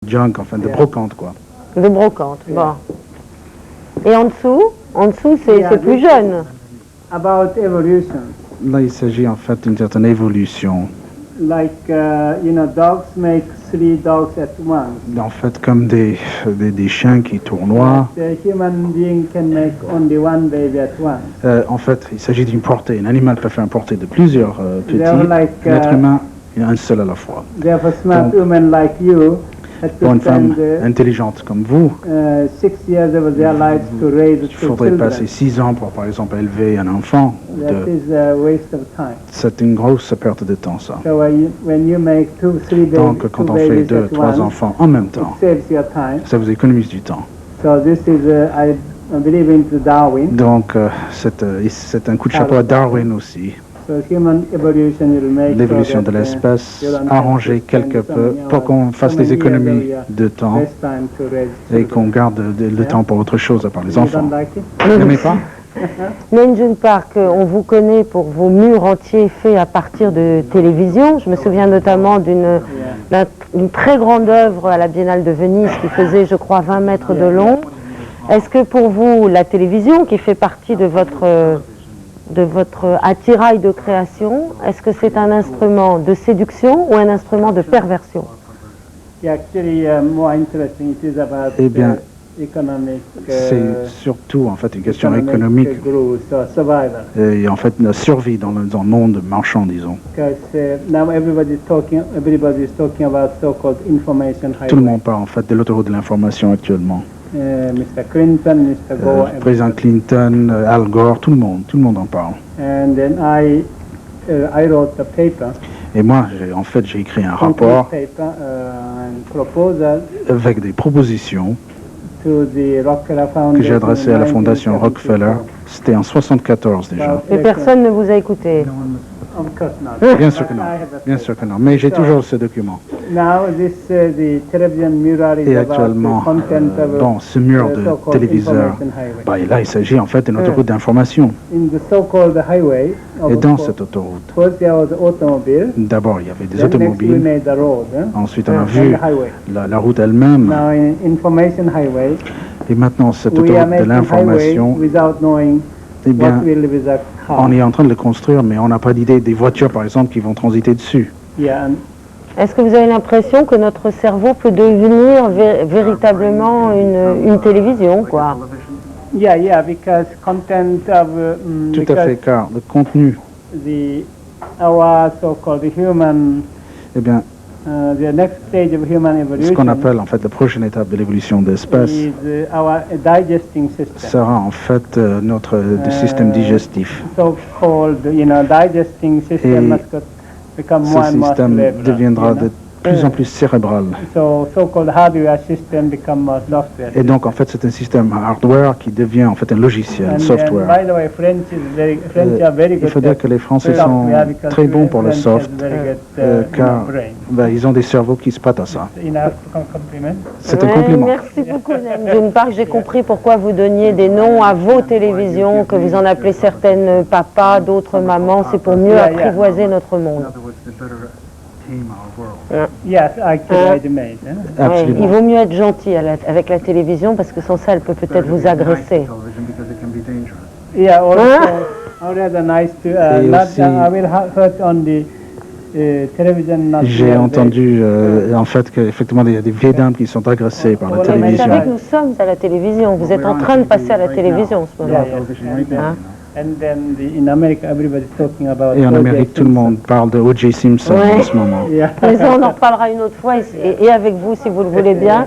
junk, enfin de brocante quoi. De brocante, bon. Et en dessous c'est plus jeune. About evolution. Là, il s'agit en fait d'une certaine évolution. Like, dogs make 3 dogs at once. En fait, comme des chiens qui tournoient. The human being can make only 1 baby at once. En fait, il s'agit d'une portée. Un animal peut faire une portée de plusieurs petits. Like, L'être humain, il y en a un seul à la fois. Therefore, smart women like you pour une femme intelligente comme vous, 6 years of their lives to raise il faudrait passer 6 ans pour, par exemple, élever un enfant. That is a waste of time. C'est une grosse perte de temps, ça. So when you make 2, 3 babies, donc, quand on fait 2, 3 enfants en même temps, ça vous économise du temps. So this is, I believe in Darwin. Donc, c'est un coup de chapeau à Darwin aussi. L'évolution de l'espèce arranger quelque peu pour qu'on fasse des économies de temps et qu'on garde le temps pour autre chose à part les enfants. Vous n'aimez pas? Nenjun Park, on vous connaît pour vos murs entiers faits à partir de télévision. Je me souviens notamment d'une très grande œuvre à la Biennale de Venise qui faisait, je crois, 20 mètres de long. Est-ce que pour vous, la télévision, qui fait partie de votre attirail de création, est-ce que c'est un instrument de séduction ou un instrument de perversion? Eh bien, c'est surtout en fait une question économique et en fait la survie dans le monde marchand, disons. Tout le monde parle en fait de l'autoroute de l'information actuellement. Mr. Clinton, Mr. Gore, président Clinton, Al Gore, tout le monde en parle. And then I wrote the paper. Et moi, j'ai écrit un rapport avec des propositions que j'ai adressées à la fondation Rockefeller. C'était en 1974 déjà. Et personne ne vous a écouté? Bien sûr que non, bien sûr que non. Mais j'ai toujours ce document. Et actuellement, dans ce mur de téléviseur, là il s'agit en fait d'une autoroute d'information. Et dans cette autoroute, d'abord il y avait des automobiles, ensuite on a vu la route elle-même. Et maintenant cette autoroute de l'information, eh bien, on est en train de le construire, mais on n'a pas d'idée des voitures, par exemple, qui vont transiter dessus. Est-ce que vous avez l'impression que notre cerveau peut devenir véritablement une télévision, quoi? Because content of... Tout à fait, car le contenu, our so-called human... Eh bien, the next stage of human evolution, ce qu'on appelle en fait la prochaine étape de l'évolution de l'espèce sera en fait notre système digestif. Et ce système deviendra de plus en plus cérébral. Et donc en fait c'est un système hardware qui devient en fait un logiciel, software. Il faut dire que les Français sont très bons pour le soft, car ils ont des cerveaux qui se prêtent à ça. C'est un compliment. Merci beaucoup. D'une part, j'ai compris pourquoi vous donniez des noms à vos télévisions, que vous en appelez certaines papa, d'autres maman, c'est pour mieux apprivoiser notre monde. Yes, actually, il vaut mieux être gentil avec la télévision parce que sans ça, elle peut peut-être vous agresser. Yeah, also, rather nice to I will hurt on the television. J'ai entendu en fait qu'effectivement il y a des vieilles dames qui sont agressées par la télévision. Vous savez que nous sommes à la télévision. Vous êtes en train de passer à la télévision en ce moment. Et en Amérique, tout le monde parle de O.J. Simpson en ce moment. Mais ça, on en reparlera une autre fois et avec vous, si vous le voulez bien.